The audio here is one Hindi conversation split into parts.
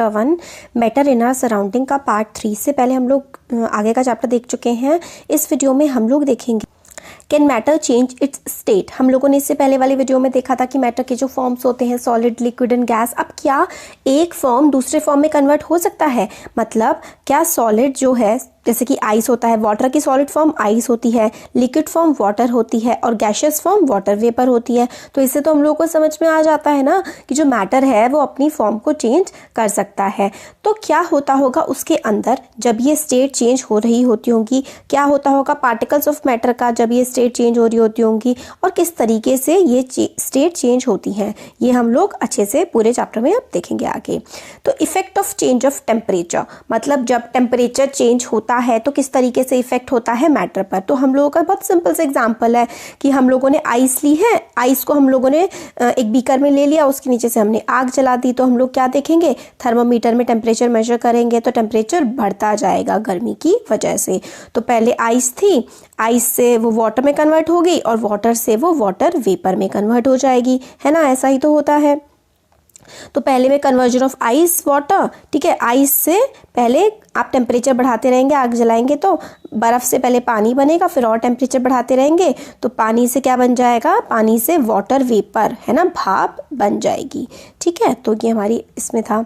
1 मैटर इन आवर सराउंडिंग का पार्ट 3 से पहले हम लोग आगे का चैप्टर देख चुके हैं। इस वीडियो में हम लोग देखेंगे can matter change it's state. हम लोगों ने इससे पहले वाली वीडियो में देखा था कि मैटर के जो फॉर्म्स होते हैं सॉलिड, लिक्विड एंड गैस, अब क्या एक फॉर्म दूसरे फॉर्म में कन्वर्ट हो सकता है? मतलब क्या सॉलिड जो है जैसे कि आइस होता है, वाटर की सॉलिड फॉर्म आइस होती है, लिक्विड फॉर्म वाटर होती है और गैशियस फॉर्म वाटर वेपर होती है। तो इससे तो हम लोगों को समझ में आ जाता है ना कि जो मैटर है वो अपनी फॉर्म को चेंज कर सकता है। तो क्या होता होगा उसके अंदर जब ये स्टेट चेंज हो रही होती होंगी, क्या होता होगा पार्टिकल्स ऑफ मैटर का जब ये स्टेट चेंज हो रही होती होंगी और किस तरीके से ये स्टेट चेंज होती हैं, ये हम लोग अच्छे से पूरे चैप्टर में अब देखेंगे आगे। तो effect of change of temperature, मतलब जब टेम्परेचर चेंज होता है तो किस तरीके से इफेक्ट होता है मैटर पर। तो हम लोगों का बहुत सिंपल सा एग्जांपल है कि हम लोगों ने आइस ली है, आइस को हम लोगों ने एक बीकर में ले लिया, उसके नीचे से हमने आग जला दी। तो हम लोग क्या देखेंगे, थर्मोमीटर में टेम्परेचर मेजर करेंगे तो टेम्परेचर बढ़ता जाएगा गर्मी की वजह से। तो पहले आइस थी, आइस से वो वाटर में कन्वर्ट हो गई और वाटर से वो वाटर वेपर में कन्वर्ट हो जाएगी, है ना, ऐसा ही तो होता है। तो पहले में कन्वर्जन ऑफ आइस वाटर, ठीक है, आइस से पहले आप टेम्परेचर बढ़ाते रहेंगे, आग जलाएंगे तो बर्फ से पहले पानी बनेगा, फिर और टेम्परेचर बढ़ाते रहेंगे तो पानी से क्या बन जाएगा, पानी से वाटर वेपर, है ना, भाप बन जाएगी। ठीक है, तो ये हमारी इसमें था।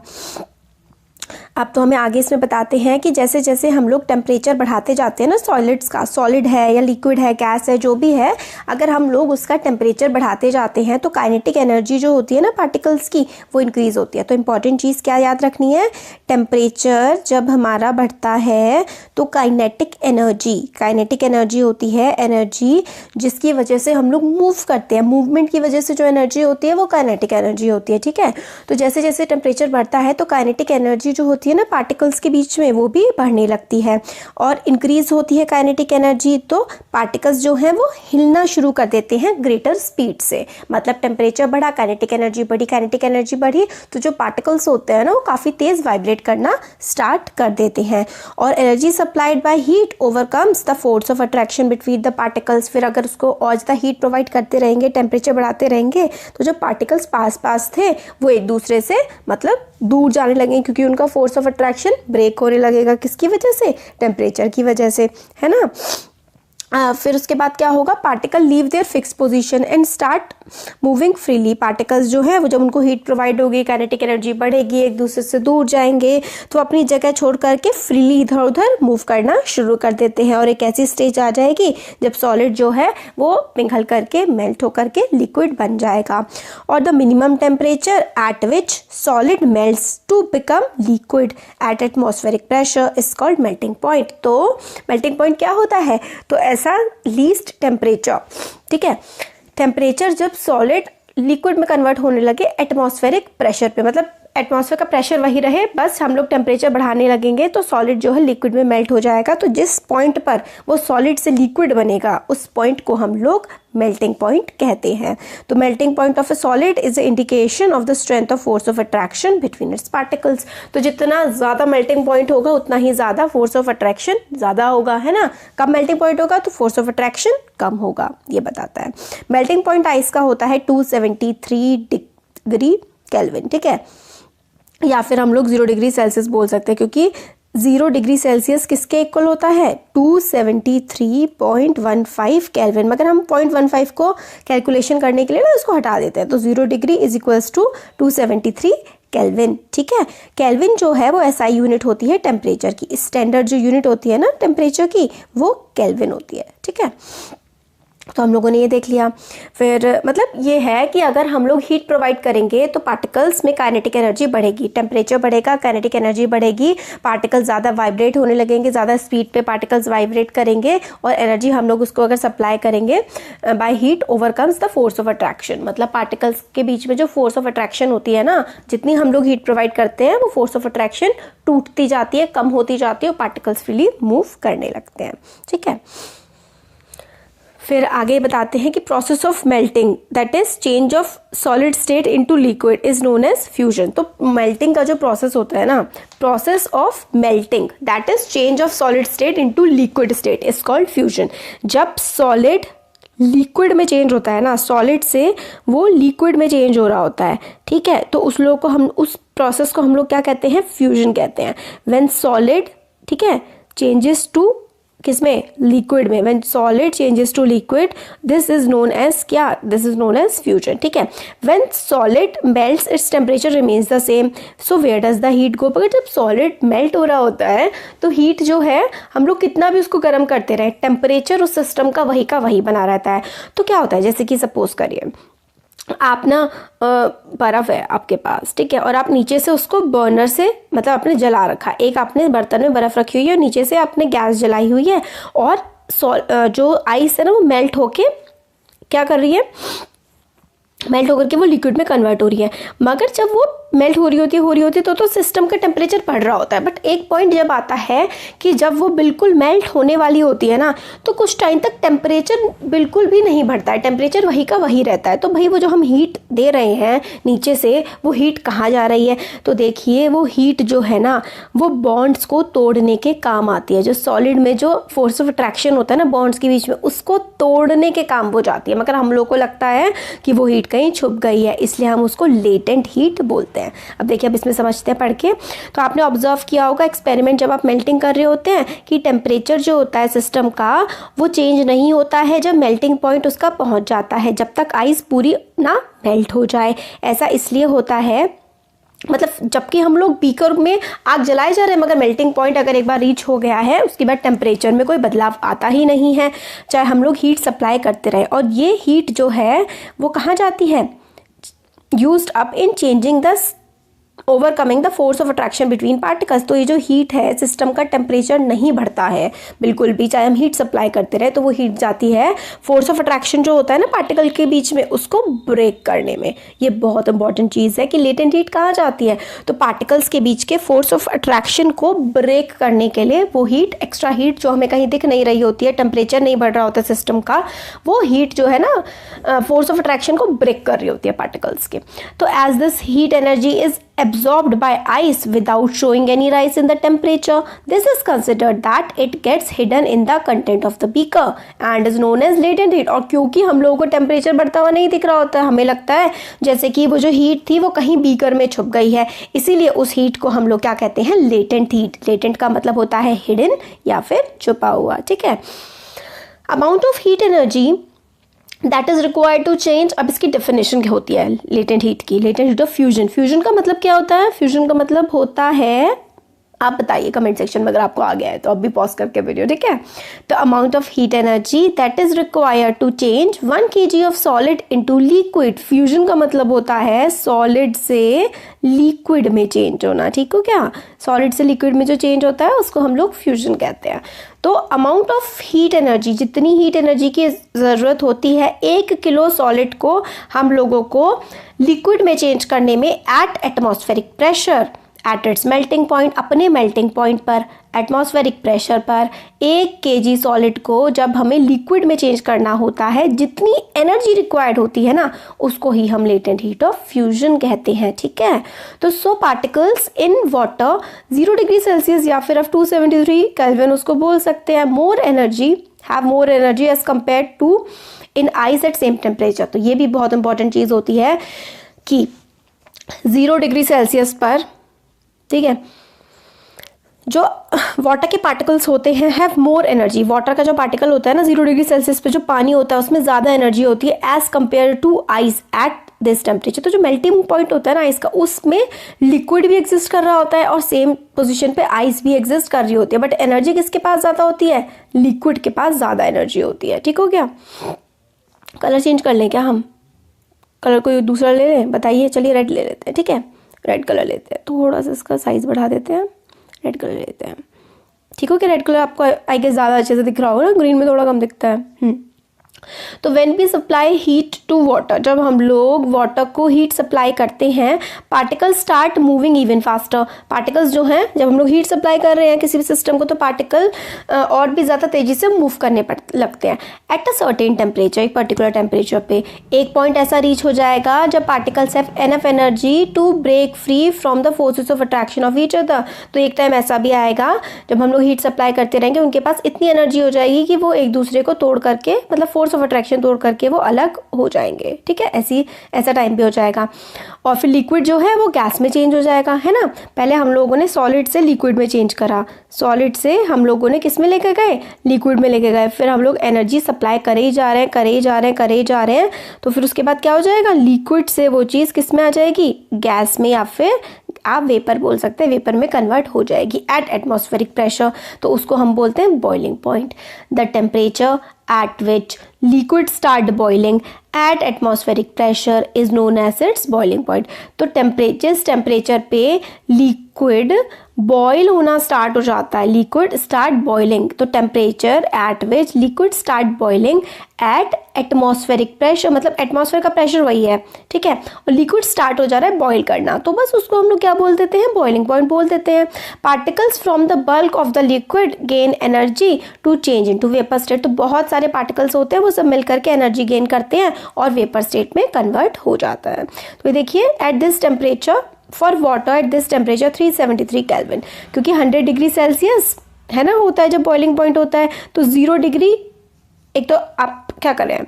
अब तो हमें आगे इसमें बताते हैं कि जैसे जैसे हम लोग टेम्परेचर बढ़ाते जाते हैं ना सॉलिड्स का, सॉलिड है या लिक्विड है, गैस है, जो भी है, अगर हम लोग उसका टेम्परेचर बढ़ाते जाते हैं तो काइनेटिक एनर्जी जो होती है ना पार्टिकल्स की वो इंक्रीज होती है। तो इंपॉर्टेंट चीज़ क्या याद रखनी है, टेम्परेचर जब हमारा बढ़ता है तो काइनेटिक एनर्जी होती है, एनर्जी जिसकी वजह से हम लोग मूव करते हैं, मूवमेंट की वजह से जो एनर्जी होती है वो काइनेटिक एनर्जी होती है। ठीक है, तो जैसे जैसे टेम्परेचर बढ़ता है तो काइनेटिक एनर्जी जो होती है ना पार्टिकल्स के बीच में वो भी बढ़ने लगती है और इंक्रीज होती है काइनेटिक एनर्जी, तो पार्टिकल्स जो हैं वो हिलना शुरू कर देते हैं ग्रेटर स्पीड से। मतलब टेम्परेचर बढ़ा, काइनेटिक एनर्जी बढ़ी, काइनेटिक एनर्जी बढ़ी तो जो पार्टिकल्स होते हैं ना वो काफ़ी तेज वाइब्रेट करना स्टार्ट कर देते हैं। और energy supplied by heat overcomes the force of attraction between the particles. फिर अगर उसको और ज़्यादा हीट प्रोवाइड करते रहेंगे, टेम्परेचर बढ़ाते रहेंगे तो जो पार्टिकल्स पास पास थे वो एक दूसरे से मतलब दूर जाने लगे, क्योंकि उनका फोर्स ऑफ अट्रैक्शन ब्रेक होने लगेगा। किसकी वजह से, टेम्परेचर की वजह से, है ना। फिर उसके बाद क्या होगा, particle leave their fix position and start moving freely. Particles जो है वो जब उनको हीट प्रोवाइड होगी, काइनेटिक एनर्जी बढ़ेगी, एक दूसरे से दूर जाएंगे तो अपनी जगह छोड़ करके फ्रीली इधर उधर मूव करना शुरू कर देते हैं। और एक ऐसी स्टेज आ जाएगी जब सॉलिड जो है वो पिघल करके मेल्ट होकर के लिक्विड बन जाएगा। और the minimum temperature at which solid melts to become liquid at atmospheric pressure is called melting point. तो मेल्टिंग पॉइंट क्या होता है, तो ऐसा लीस्ट टेम्परेचर, ठीक है, टेम्परेचर जब सॉलिड लिक्विड में कन्वर्ट होने लगे एटमॉस्फेरिक प्रेशर पे, मतलब एटमॉस्फेयर का प्रेशर वही रहे, बस हम लोग टेम्परेचर बढ़ाने लगेंगे तो सॉलिड जो है लिक्विड में मेल्ट हो जाएगा। तो जिस पॉइंट पर वो सॉलिड से लिक्विड बनेगा उस पॉइंट को हम लोग मेल्टिंग पॉइंट कहते हैं। तो melting point of a solid is a indication of the strength of force of attraction between its particles. तो जितना ज़्यादा मेल्टिंग पॉइंट होगा उतना ही ज़्यादा फोर्स ऑफ अट्रैक्शन ज़्यादा होगा, है ना। कम मेल्टिंग पॉइंट होगा तो फोर्स ऑफ अट्रैक्शन कम होगा, ये बताता है। मेल्टिंग पॉइंट आइस का होता है 273 डिग्री केल्विन, ठीक है, या फिर हम लोग 0 डिग्री सेल्सियस बोल सकते हैं, क्योंकि 0 डिग्री सेल्सियस किसके इक्वल होता है, 273.15 केल्विन। मगर हम 0.15 को कैलकुलेशन करने के लिए ना उसको हटा देते हैं, तो 0 degree is equals to 273 kelvin. ठीक है, केल्विन जो है वो एसआई यूनिट होती है टेम्परेचर की, स्टैंडर्ड जो यूनिट होती है ना टेम्परेचर की वो केल्विन होती है। ठीक है, तो हम लोगों ने ये देख लिया। फिर मतलब ये है कि अगर हम लोग हीट प्रोवाइड करेंगे तो पार्टिकल्स में काइनेटिक एनर्जी बढ़ेगी, टेम्परेचर बढ़ेगा, काइनेटिक एनर्जी बढ़ेगी, पार्टिकल्स ज़्यादा वाइब्रेट होने लगेंगे, ज़्यादा स्पीड पे पार्टिकल्स वाइब्रेट करेंगे और एनर्जी हम लोग उसको अगर सप्लाई करेंगे by heat overcomes the force of attraction. मतलब पार्टिकल्स के बीच में जो फोर्स ऑफ अट्रैक्शन होती है ना, जितनी हम लोग हीट प्रोवाइड करते हैं वो फोर्स ऑफ अट्रैक्शन टूटती जाती है, कम होती जाती है और पार्टिकल्स फ्रीली मूव करने लगते हैं। ठीक है, फिर आगे बताते हैं कि process of melting that is change of solid state into liquid is known as fusion. तो मेल्टिंग का जो प्रोसेस होता है ना, process of melting that is change of solid state into liquid state is called fusion. जब सॉलिड लिक्विड में चेंज होता है ना, सॉलिड से वो लिक्विड में चेंज हो रहा होता है, ठीक है। तो उस लोग को हम उस प्रोसेस को हम लोग क्या कहते हैं, फ्यूजन कहते हैं। व्हेन सॉलिड, ठीक है, चेंजेस टू किसमें, लिक्विड में, when solid changes to liquid, this is known as क्या, this is known as fusion, ठीक है। When solid melts its temperature remains the same, so where does the heat go. अगर जब सॉलिड मेल्ट हो रहा होता है तो हीट जो है हम लोग कितना भी उसको गर्म करते रहे, टेम्परेचर उस सिस्टम का वही बना रहता है। तो क्या होता है, जैसे कि सपोज करिए आप ना बर्फ़ है आपके पास, ठीक है, और आप नीचे से उसको बर्नर से मतलब आपने जला रखा, एक आपने बर्तन में बर्फ़ रखी हुई है और नीचे से आपने गैस जलाई हुई है, और जो आइस है ना वो मेल्ट होके क्या कर रही है, मेल्ट होकर के वो लिक्विड में कन्वर्ट हो रही है। मगर जब वो मेल्ट हो रही होती है तो सिस्टम का टेम्परेचर बढ़ रहा होता है। बट एक पॉइंट जब आता है कि जब वो बिल्कुल मेल्ट होने वाली होती है ना, तो कुछ टाइम तक टेम्परेचर बिल्कुल भी नहीं बढ़ता है, टेम्परेचर वही का वही रहता है। तो भाई वो जो हम हीट दे रहे हैं नीचे से, वो हीट कहाँ जा रही है, तो देखिए वो हीट जो है ना वो बॉन्ड्स को तोड़ने के काम आती है। जो सॉलिड में जो फोर्स ऑफ अट्रैक्शन होता है ना बॉन्ड्स के बीच में, उसको तोड़ने के काम वो जाती है। मगर हम लोग को लगता है कि वो हीट कहीं छुप गई है, इसलिए हम उसको लेटेंट हीट बोलते हैं। अब देखिए, अब इसमें समझते हैं पढ़ के। तो आपने ऑब्जर्व किया होगा एक्सपेरिमेंट जब आप मेल्टिंग कर रहे होते हैं कि टेम्परेचर जो होता है सिस्टम का वो चेंज नहीं होता है जब मेल्टिंग पॉइंट उसका पहुंच जाता है, जब तक आइस पूरी ना मेल्ट हो जाए। ऐसा इसलिए होता है, मतलब जबकि हम लोग बीकर में आग जलाए जा रहे हैं, मगर मेल्टिंग पॉइंट अगर एक बार रीच हो गया है उसके बाद टेम्परेचर में कोई बदलाव आता ही नहीं है, चाहे हम लोग हीट सप्लाई करते रहे। और ये हीट जो है वो कहाँ जाती है, used up in changing the overcoming the force of attraction between particles. तो ये जो हीट है, सिस्टम का टेम्परेचर नहीं बढ़ता है बिल्कुल भी, चाहे हम हीट सप्लाई करते रहे, तो वो हीट जाती है फोर्स ऑफ अट्रैक्शन जो होता है ना पार्टिकल के बीच में, उसको ब्रेक करने में। ये बहुत इंपॉर्टेंट चीज़ है कि लेटेंट हीट कहाँ जाती है, तो पार्टिकल्स के बीच के फोर्स ऑफ अट्रैक्शन को ब्रेक करने के लिए वो हीट, एक्स्ट्रा हीट जो हमें कहीं दिख नहीं रही होती है, टेम्परेचर नहीं बढ़ रहा होता सिस्टम का, वो हीट जो है ना फोर्स ऑफ अट्रैक्शन को ब्रेक कर रही होती है पार्टिकल्स के। तो as this heat energy is absorbed by ice without showing any rise in the temperature, this is considered that it gets hidden in the content of the beaker and is known as latent heat। और क्योंकि हम लोगों को टेम्परेचर बढ़ता हुआ नहीं दिख रहा होता है, हमें लगता है जैसे कि वो जो हीट थी वो कहीं बीकर में छुप गई है, इसीलिए उस हीट को हम लोग क्या कहते हैं, लेटेंट हीट। लेटेंट का मतलब होता है हिडन या फिर छुपा हुआ, ठीक है। Amount of heat energy that is required to change. अब इसकी डेफिनेशन क्या होती है लेटेंट हीट की, latent heat of fusion. Fusion का मतलब क्या होता है, फ्यूजन का मतलब होता है, आप बताइए कमेंट सेक्शन में अगर आपको आ गया है तो अब भी पॉज करके वीडियो, ठीक है। तो amount of heat energy that is required to change 1 kg of solid into liquid. Fusion का मतलब होता है सॉलिड से लिक्विड में चेंज होना, ठीक हो क्या। सॉलिड से लिक्विड में जो चेंज होता है उसको हम लोग फ्यूजन कहते हैं। तो अमाउंट ऑफ हीट एनर्जी, जितनी हीट एनर्जी की ज़रूरत होती है 1 किलो सॉलिड को हम लोगों को लिक्विड में चेंज करने में eight atmospheric pressure, at its melting point, अपने मेल्टिंग पॉइंट पर एटमॉस्फेरिक प्रेशर पर 1 kg सॉलिड को जब हमें लिक्विड में चेंज करना होता है, जितनी एनर्जी रिक्वायर्ड होती है ना, उसको ही हम लेटेंट हीट ऑफ फ्यूजन कहते हैं, ठीक है। तो so particles in water 0 degree Celsius या फिर 273 केल्विन उसको बोल सकते हैं, more energy, have more energy as compare to in ice at same temperature. तो ये भी बहुत इंपॉर्टेंट चीज़ होती है कि 0 डिग्री सेल्सियस पर, ठीक है, जो वाटर के पार्टिकल्स होते हैं हैव मोर एनर्जी। वाटर का जो पार्टिकल होता है ना 0 डिग्री सेल्सियस पे जो पानी होता है उसमें ज़्यादा एनर्जी होती है as compare to ice at this temperature. तो जो मेल्टिंग पॉइंट होता है ना आइस का, उसमें लिक्विड भी एग्जिस्ट कर रहा होता है और सेम पोजीशन पे आइस भी एग्जिस्ट कर रही होती है, बट एनर्जी किसके पास ज़्यादा होती है, लिक्विड के पास ज़्यादा एनर्जी होती है, ठीक हो गया। कलर चेंज कर लें क्या, हम कलर कोई दूसरा ले लें, बताइए। चलिए रेड ले लेते हैं, ठीक है, रेड कलर लेते हैं, थोड़ा सा इसका साइज़ बढ़ा देते हैं, रेड कलर लेते हैं, ठीक हो क्या। रेड कलर आपको आई गेस ज़्यादा अच्छे से दिख रहा होगा ना, ग्रीन में थोड़ा कम दिखता है। तो when we supply heat to water, जब हम लोग वाटर को हीट सप्लाई करते हैं, particles start moving even faster. Particles जो हैं, जब हम लोग हीट सप्लाई कर रहे हैं किसी भी सिस्टम को, तो पार्टिकल और भी ज़्यादा तेज़ी से मूव करने लगते हैं एट अ सर्टेन टेम्परेचर। एक पर्टिकुलर टेम्परेचर पे एक पॉइंट ऐसा रीच हो जाएगा जब particles have enough energy to break free from the forces of attraction of each other. तो एक टाइम ऐसा भी आएगा जब हम लोग हीट सप्लाई करते रहेंगे, उनके पास इतनी एनर्जी हो जाएगी कि वो एक दूसरे को तोड़ करके, मतलब फोर्स लॉस ऑफ अट्रैक्शन तोड़ करके वो अलग हो जाएंगे, ठीक है, ऐसा टाइम भी हो जाएगा। और फिर लिक्विड जो है वो गैस में चेंज हो जाएगा, है ना। पहले हम लोगों ने सॉलिड से लिक्विड में चेंज करा, सॉलिड से हम लोगों ने किस में लेके गए, लिक्विड में लेके गए, फिर हम लोग एनर्जी सप्लाई करे ही जा रहे हैं, तो फिर उसके बाद क्या हो जाएगा, लिक्विड से वो चीज़ किस में आ जाएगी, गैस में, या फिर आप वेपर बोल सकते हैं, वेपर में कन्वर्ट हो जाएगी एट एटमॉस्फेरिक प्रेशर, तो उसको हम बोलते हैं boiling point. The temperature at which liquid start boiling at atmospheric pressure is known as its boiling point. तो टेम्परेचर पे लिक्विड बॉयल होना स्टार्ट हो जाता है, लिक्विड स्टार्ट बॉइलिंग, तो temperature at which liquid start boiling at atmospheric pressure, मतलब एटमॉस्फेयर का प्रेशर वही है, ठीक है, और लिक्विड स्टार्ट हो जा रहा है बॉयल करना, तो बस उसको हम लोग क्या बोल देते हैं, बॉइलिंग पॉइंट बोल देते हैं। Particles from the bulk of the liquid gain energy to change into vapour state. तो बहुत सारे पार्टिकल्स होते हैं, वो सब मिलकर के एनर्जी गेन करते हैं और वेपर स्टेट में कन्वर्ट हो जाता है। तो ये देखिए, eight this temperature for water at this temperature 373 kelvin, क्योंकि 100 डिग्री सेल्सियस है ना होता है जब बॉइलिंग पॉइंट होता है, तो 0 डिग्री, एक तो आप क्या कर रहे हैं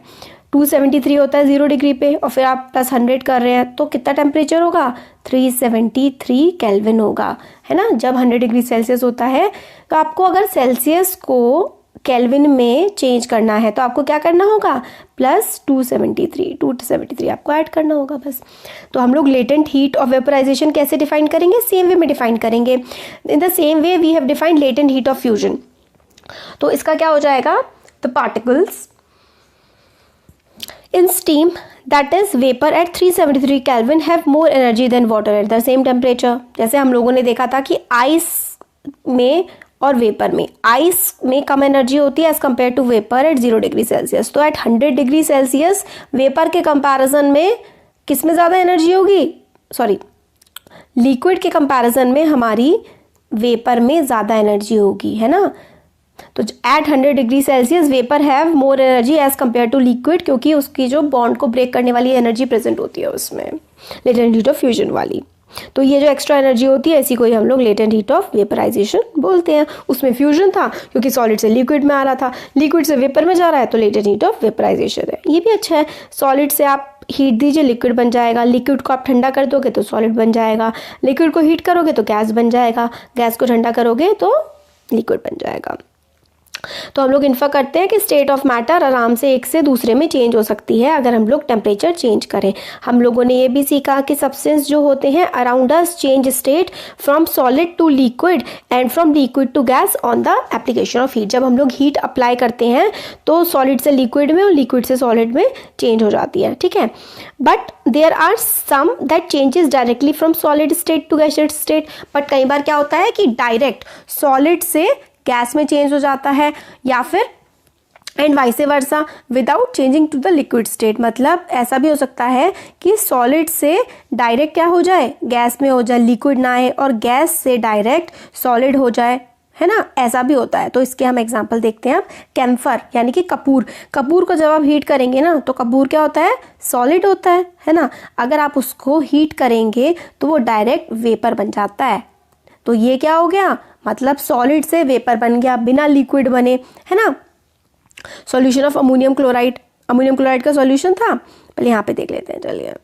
273 होता है 0 डिग्री पे, और फिर आप प्लस 100 कर रहे हैं, तो कितना टेम्परेचर होगा, 373 केल्विन होगा, है ना। जब 100 डिग्री सेल्सियस होता है, तो आपको अगर सेल्सियस को केल्विन में चेंज करना है तो आपको क्या करना होगा, प्लस 273 आपको ऐड करना होगा बस। तो हम लोग लेटेंट हीट ऑफ वेपराइजेशन कैसे डिफाइन करेंगे, सेम वे में डिफाइन करेंगे। In the same way we have defined latent heat of fusion. तो इसका क्या हो जाएगा, the particles in steam, that is vapor at 373 Kelvin have more energy than water at the same temperature। जैसे हम लोगों ने देखा था कि आइस में और वेपर में, आइस में कम एनर्जी होती है as compare to vapour at 0 degree Celsius. तो एट 100 डिग्री सेल्सियस वेपर के कंपैरिजन में किस में ज़्यादा एनर्जी होगी, सॉरी लिक्विड के कंपैरिजन में हमारी वेपर में ज़्यादा एनर्जी होगी, है ना। तो at 100 degree Celsius vapour have more energy as compare to liquid, क्योंकि उसकी जो बॉन्ड को ब्रेक करने वाली एनर्जी प्रेजेंट होती है उसमें, लेटेंट हीट ऑफ फ्यूजन वाली। तो ये जो एक्स्ट्रा एनर्जी होती है इसी को ही हम लोग लेटेंट हीट ऑफ वेपराइजेशन बोलते हैं। उसमें फ्यूजन था क्योंकि सॉलिड से लिक्विड में आ रहा था, लिक्विड से वेपर में जा रहा है, तो लेटेंट हीट ऑफ वेपराइजेशन है। ये भी अच्छा है, सॉलिड से आप हीट दीजिए लिक्विड बन जाएगा, लिक्विड को आप ठंडा कर दोगे तो सॉलिड बन जाएगा, लिक्विड को हीट करोगे तो गैस बन जाएगा, गैस को ठंडा करोगे तो लिक्विड बन जाएगा। तो हम लोग इन्फर करते हैं कि स्टेट ऑफ मैटर आराम से एक से दूसरे में चेंज हो सकती है अगर हम लोग टेम्परेचर चेंज करें। हम लोगों ने ये भी सीखा कि सब्सटेंस जो होते हैं around us change state from solid to liquid and from liquid to gas on the application of heat. जब हम लोग हीट अप्लाई करते हैं तो सॉलिड से लिक्विड में और लिक्विड से सॉलिड में चेंज हो जाती है, ठीक है। But there are some that changes directly from solid state to gaseous state. But कई बार क्या होता है कि डायरेक्ट सॉलिड से गैस में चेंज हो जाता है, या फिर and vice versa without changing to the liquid state. मतलब ऐसा भी हो सकता है कि सॉलिड से डायरेक्ट क्या हो जाए, गैस में हो जाए, लिक्विड ना आए, और गैस से डायरेक्ट सॉलिड हो जाए, है ना, ऐसा भी होता है। तो इसके हम एग्जांपल देखते हैं अब। कैम्फर यानी कि कपूर, कपूर को जब आप हीट करेंगे ना तो कपूर क्या होता है, सॉलिड होता है ना। अगर आप उसको हीट करेंगे तो वो डायरेक्ट वेपर बन जाता है। तो ये क्या हो गया, मतलब सॉलिड से वेपर बन गया बिना लिक्विड बने, है ना। Solution of ammonium chloride, ammonium chloride का सॉल्यूशन था, पहले यहाँ पे देख लेते हैं, चलिए।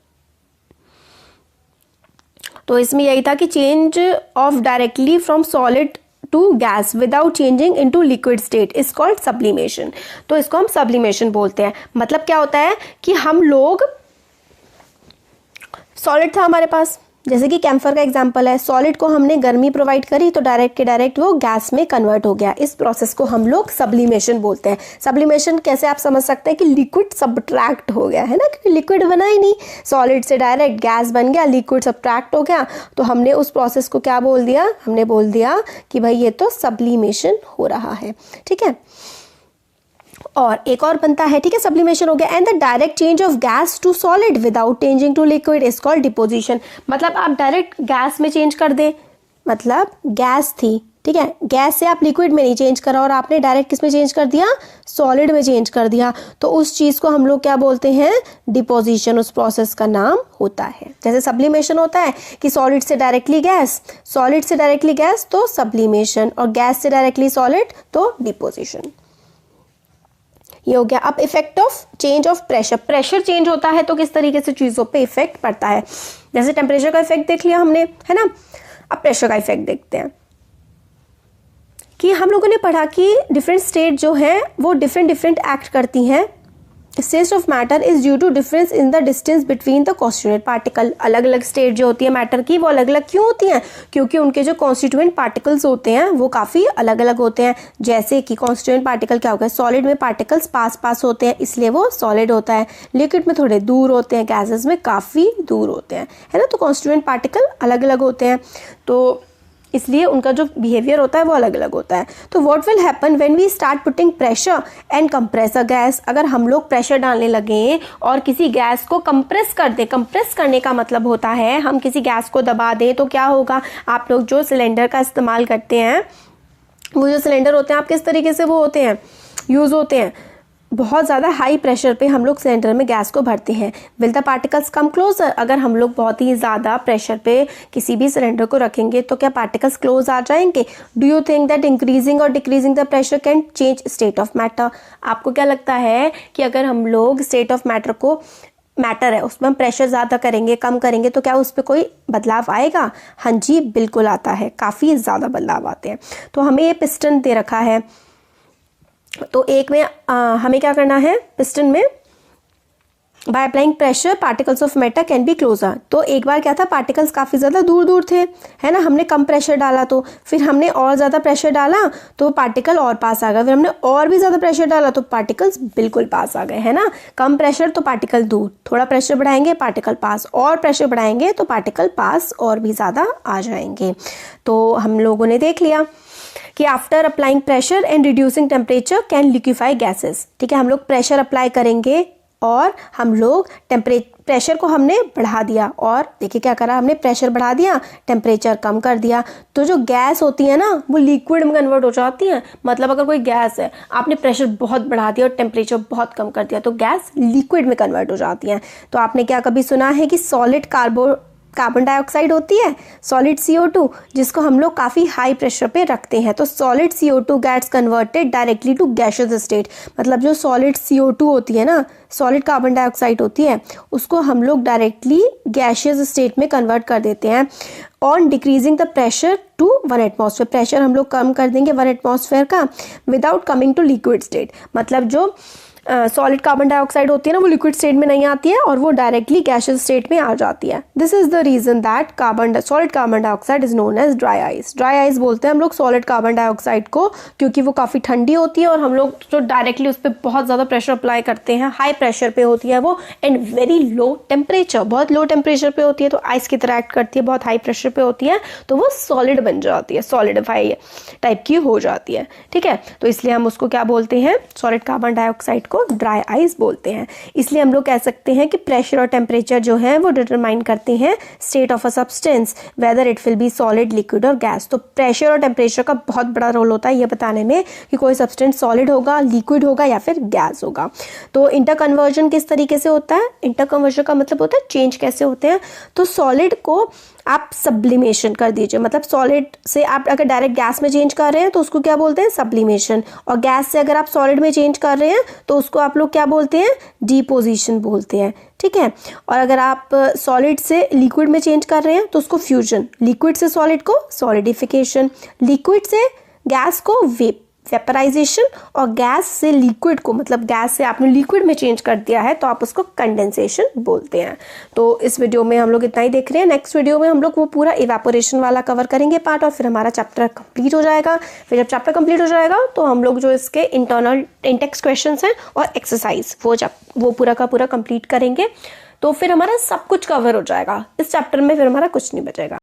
तो इसमें यही था कि change of directly from solid to gas without changing into liquid state is called sublimation. तो इसको हम सब्लिमेशन बोलते हैं। मतलब क्या होता है कि हम लोग, सॉलिड था हमारे पास, जैसे कि कैम्फर का एग्जांपल है, सॉलिड को हमने गर्मी प्रोवाइड करी तो डायरेक्ट के डायरेक्ट वो गैस में कन्वर्ट हो गया। इस प्रोसेस को हम लोग सब्लिमेशन बोलते हैं। सब्लिमेशन कैसे आप समझ सकते हैं कि लिक्विड सब्ट्रैक्ट हो गया, है ना, क्योंकि लिक्विड बना ही नहीं, सॉलिड से डायरेक्ट गैस बन गया, लिक्विड सब्ट्रैक्ट हो गया, तो हमने उस प्रोसेस को क्या बोल दिया, हमने बोल दिया कि भाई ये तो सब्लिमेशन हो रहा है, ठीक है। और एक और बनता है, ठीक है, सब्लिमेशन हो गया। And the direct change of gas to solid without changing to liquid is called deposition. मतलब आप डायरेक्ट गैस में चेंज कर दें, मतलब गैस थी, ठीक है, गैस से आप लिक्विड में नहीं चेंज करा और आपने डायरेक्ट किस में चेंज कर दिया, सॉलिड में चेंज कर दिया, तो उस चीज़ को हम लोग क्या बोलते हैं, डिपोजिशन। उस प्रोसेस का नाम होता है। जैसे सब्लिमेशन होता है कि सॉलिड से डायरेक्टली गैस, सॉलिड से डायरेक्टली गैस तो सब्लिमेशन, और गैस से डायरेक्टली सॉलिड तो डिपोजिशन। ये हो गया। अब effect of change of pressure, pressure change होता है तो किस तरीके से चीज़ों पे इफेक्ट पड़ता है। जैसे टेम्परेचर का इफेक्ट देख लिया हमने, है ना। अब प्रेशर का इफेक्ट देखते हैं कि हम लोगों ने पढ़ा कि डिफरेंट स्टेट जो है वो डिफरेंट एक्ट करती हैं। State of matter is due to difference in the distance between the constituent particle. अलग अलग स्टेट जो होती है मैटर की वो अलग अलग क्यों होती हैं? क्योंकि उनके जो कॉन्स्टिट्यूएंट पार्टिकल्स होते हैं वो काफ़ी अलग अलग होते हैं। जैसे कि कॉन्स्टिट्यूएंट पार्टिकल क्या होगा, सॉलिड में पार्टिकल्स पास होते हैं इसलिए वो सॉलिड होता है, लिक्विड में थोड़े दूर होते हैं, गैसेस में काफ़ी दूर होते हैं, है ना। तो कॉन्स्टिट्यूएंट पार्टिकल अलग अलग होते हैं तो इसलिए उनका जो बिहेवियर होता है वो अलग अलग होता है। तो what will happen when we start putting pressure and compress a gas. अगर हम लोग प्रेशर डालने लगे और किसी गैस को कंप्रेस कर दें, कंप्रेस करने का मतलब होता है हम किसी गैस को दबा दें, तो क्या होगा, आप लोग जो सिलेंडर का इस्तेमाल करते हैं, वो जो सिलेंडर होते हैं आप किस तरीके से वो होते हैं, यूज़ होते हैं, बहुत ज़्यादा हाई प्रेशर पे हम लोग सिलेंडर में गैस को भरते हैं। Will the particles come closer. अगर हम लोग बहुत ही ज़्यादा प्रेशर पे किसी भी सिलेंडर को रखेंगे तो क्या पार्टिकल्स क्लोज आ जाएंगे। Do you think that increasing or decreasing the pressure can change state of matter. आपको क्या लगता है कि अगर हम लोग स्टेट ऑफ मैटर को, मैटर है उसमें हम प्रेशर ज़्यादा करेंगे कम करेंगे तो क्या उस पर कोई बदलाव आएगा? हाँ जी, बिल्कुल आता है, काफ़ी ज़्यादा बदलाव आते हैं। तो हमें ये पिस्टन दे रखा है, तो एक में हमें क्या करना है, पिस्टन में by applying pressure particles of matter can be closer. तो एक बार क्या था, पार्टिकल्स काफ़ी ज़्यादा दूर थे, है ना। हमने कम प्रेशर डाला तो फिर हमने और ज़्यादा प्रेशर डाला तो पार्टिकल और पास आ गए, फिर हमने और भी ज़्यादा प्रेशर डाला तो पार्टिकल्स बिल्कुल पास आ गए, है ना। कम प्रेशर तो पार्टिकल दूर, थोड़ा प्रेशर बढ़ाएंगे पार्टिकल पास, और प्रेशर बढ़ाएंगे तो पार्टिकल पास और भी ज़्यादा आ जाएंगे। तो हम लोगों ने देख लिया कि after applying pressure and reducing temperature can liquefy gases. ठीक है, हम लोग प्रेशर अप्लाई करेंगे और हम लोग प्रेशर को हमने बढ़ा दिया, और देखिए क्या करा हमने, प्रेशर बढ़ा दिया, टेम्परेचर कम कर दिया, तो जो गैस होती है ना वो लिक्विड में कन्वर्ट हो जाती है। मतलब अगर कोई गैस है, आपने प्रेशर बहुत बढ़ा दिया और टेम्परेचर बहुत कम कर दिया तो गैस लिक्विड में कन्वर्ट हो जाती है। तो आपने क्या कभी सुना है कि सॉलिड कार्बन डाइऑक्साइड होती है, सॉलिड CO2, जिसको हम लोग काफ़ी हाई प्रेशर पे रखते हैं, तो solid CO2 gets converted directly to gaseous state. मतलब जो सॉलिड CO2 होती है ना, सॉलिड कार्बन डाइऑक्साइड होती है, उसको हम लोग डायरेक्टली गैसियस स्टेट में कन्वर्ट कर देते हैं on decreasing the pressure to 1 atmosphere. Pressure हम लोग कम कर देंगे 1 एटमॉस्फेयर का without coming to liquid state. मतलब जो सॉलिड कार्बन डाइऑक्साइड होती है ना वो लिक्विड स्टेट में नहीं आती है और वो डायरेक्टली गैसियस स्टेट में आ जाती है। This is the reason that solid carbon dioxide is known as dry ice. Dry ice बोलते हैं हम लोग सॉलिड कार्बन डाइऑक्साइड को, क्योंकि वो काफ़ी ठंडी होती है और हम लोग जो डायरेक्टली उस पर बहुत ज़्यादा प्रेशर अप्लाई करते हैं, हाई प्रेशर पे होती है वो, एंड वेरी लो टेम्परेचर, बहुत लो टेम्परेचर पे होती है तो आइस की तरह एक्ट करती है, बहुत हाई प्रेशर पे होती है तो वो सॉलिड बन जाती है, सॉलिडिफाई टाइप की हो जाती है। ठीक है, तो इसलिए हम उसको क्या बोलते हैं, सॉलिड कार्बन डाइऑक्साइड को ड्राई आइस बोलते हैं। इसलिए हम लोग कह सकते हैं कि प्रेशर और टेम्परेचर जो है वो डिटरमाइन करते हैं state of a substance, whether it will be solid, liquid और गैस। तो प्रेशर और टेम्परेचर का बहुत बड़ा रोल होता है ये बताने में कि कोई सब्सटेंस सॉलिड होगा, लिक्विड होगा या फिर गैस होगा। तो इंटर कन्वर्जन किस तरीके से होता है, इंटर कन्वर्जन का मतलब होता है चेंज कैसे होते हैं। तो सॉलिड को आप सब्लिमेशन कर दीजिए, मतलब सॉलिड से आप अगर डायरेक्ट गैस में चेंज कर रहे हैं तो उसको क्या बोलते हैं, सब्लिमेशन, और गैस से अगर आप सॉलिड में चेंज कर रहे हैं तो उसको आप लोग क्या बोलते हैं, डिपोजिशन बोलते हैं। ठीक है, और अगर आप सॉलिड से लिक्विड में चेंज कर रहे हैं तो उसको फ्यूजन, लिक्विड से सॉलिड को सॉलिडिफिकेशन, लिक्विड से गैस को वेपराइजेशन, और गैस से लिक्विड को, मतलब गैस से आपने लिक्विड में चेंज कर दिया है तो आप उसको कंडेंसेशन बोलते हैं। तो इस वीडियो में हम लोग इतना ही देख रहे हैं। नेक्स्ट वीडियो में हम लोग वो पूरा इवेपोरेशन वाला कवर करेंगे पार्ट, और फिर हमारा चैप्टर कंप्लीट हो जाएगा। फिर जब चैप्टर कंप्लीट हो जाएगा तो हम लोग जो इसके इंटरनल इंटेक्स क्वेश्चन हैं और एक्सरसाइज वो पूरा का पूरा कंप्लीट करेंगे। तो फिर हमारा सब कुछ कवर हो जाएगा इस चैप्टर में, फिर हमारा कुछ नहीं बचेगा।